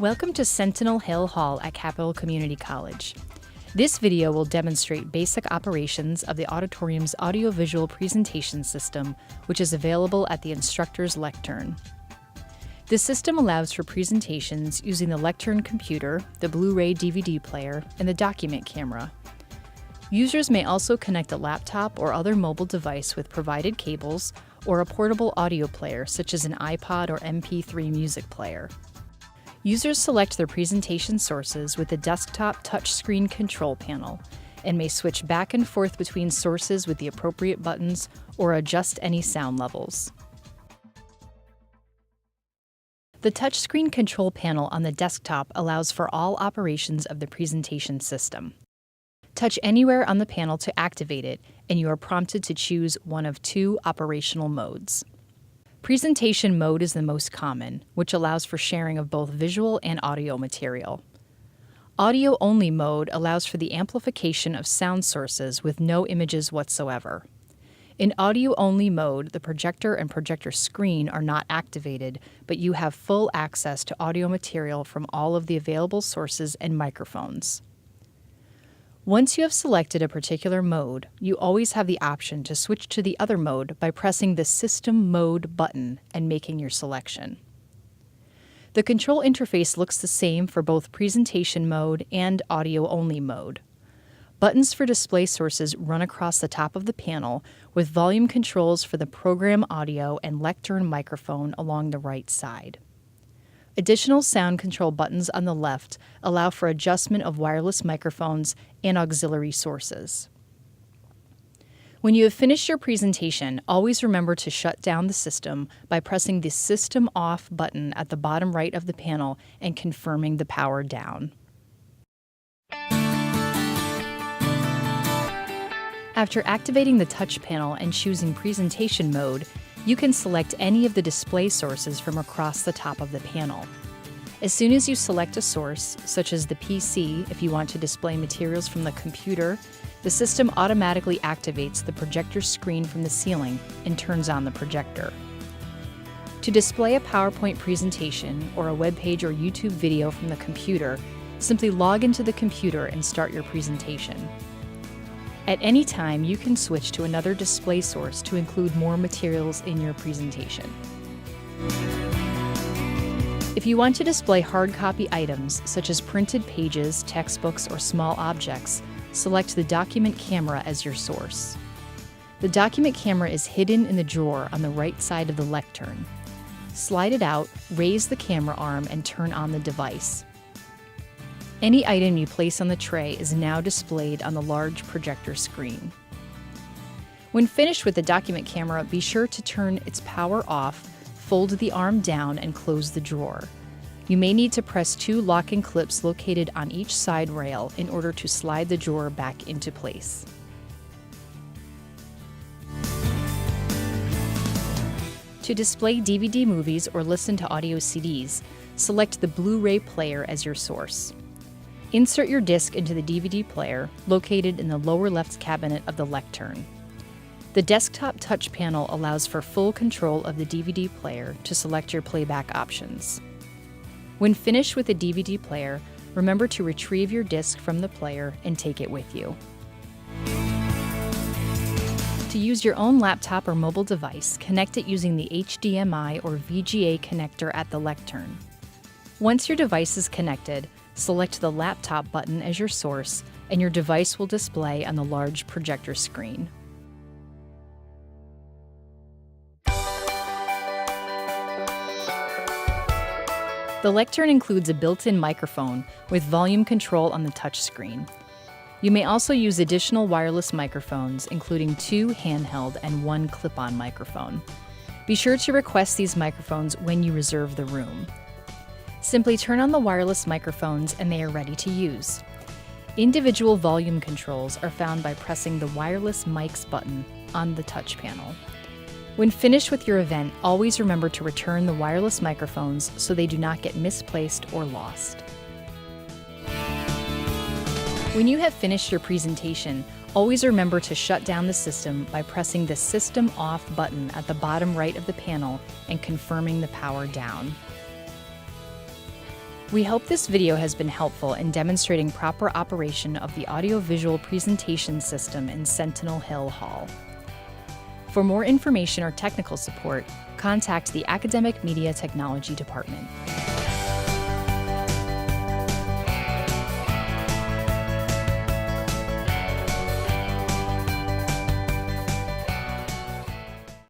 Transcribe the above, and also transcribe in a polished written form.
Welcome to Centinel Hill Hall at Capital Community College. This video will demonstrate basic operations of the auditorium's audiovisual presentation system, which is available at the instructor's lectern. The system allows for presentations using the lectern computer, the Blu-ray DVD player, and the document camera. Users may also connect a laptop or other mobile device with provided cables or a portable audio player such as an iPod or MP3 music player. Users select their presentation sources with the desktop touchscreen control panel and may switch back and forth between sources with the appropriate buttons or adjust any sound levels. The touchscreen control panel on the desktop allows for all operations of the presentation system. Touch anywhere on the panel to activate it, and you are prompted to choose one of two operational modes. Presentation mode is the most common, which allows for sharing of both visual and audio material. Audio-only mode allows for the amplification of sound sources with no images whatsoever. In audio-only mode, the projector and projector screen are not activated, but you have full access to audio material from all of the available sources and microphones. Once you have selected a particular mode, you always have the option to switch to the other mode by pressing the System Mode button and making your selection. The control interface looks the same for both presentation mode and audio-only mode. Buttons for display sources run across the top of the panel, with volume controls for the program audio and lectern microphone along the right side. Additional sound control buttons on the left allow for adjustment of wireless microphones and auxiliary sources. When you have finished your presentation, always remember to shut down the system by pressing the System Off button at the bottom right of the panel and confirming the power down. After activating the touch panel and choosing presentation mode, you can select any of the display sources from across the top of the panel. As soon as you select a source, such as the PC if you want to display materials from the computer, the system automatically activates the projector screen from the ceiling and turns on the projector. To display a PowerPoint presentation or a web page or YouTube video from the computer, simply log into the computer and start your presentation. At any time, you can switch to another display source to include more materials in your presentation. If you want to display hard copy items, such as printed pages, textbooks, or small objects, select the document camera as your source. The document camera is hidden in the drawer on the right side of the lectern. Slide it out, raise the camera arm, and turn on the device. Any item you place on the tray is now displayed on the large projector screen. When finished with the document camera, be sure to turn its power off, fold the arm down, and close the drawer. You may need to press two locking clips located on each side rail in order to slide the drawer back into place. To display DVD movies or listen to audio CDs, select the Blu-ray player as your source. Insert your disc into the DVD player, located in the lower left cabinet of the lectern. The desktop touch panel allows for full control of the DVD player to select your playback options. When finished with the DVD player, remember to retrieve your disc from the player and take it with you. To use your own laptop or mobile device, connect it using the HDMI or VGA connector at the lectern. Once your device is connected, select the laptop button as your source, and your device will display on the large projector screen. The lectern includes a built-in microphone with volume control on the touchscreen. You may also use additional wireless microphones, including two handheld and one clip-on microphone. Be sure to request these microphones when you reserve the room. Simply turn on the wireless microphones and they are ready to use. Individual volume controls are found by pressing the wireless mics button on the touch panel. When finished with your event, always remember to return the wireless microphones so they do not get misplaced or lost. When you have finished your presentation, always remember to shut down the system by pressing the System Off button at the bottom right of the panel and confirming the power down. We hope this video has been helpful in demonstrating proper operation of the audiovisual presentation system in Centinel Hill Hall. For more information or technical support, contact the Academic Media Technology Department.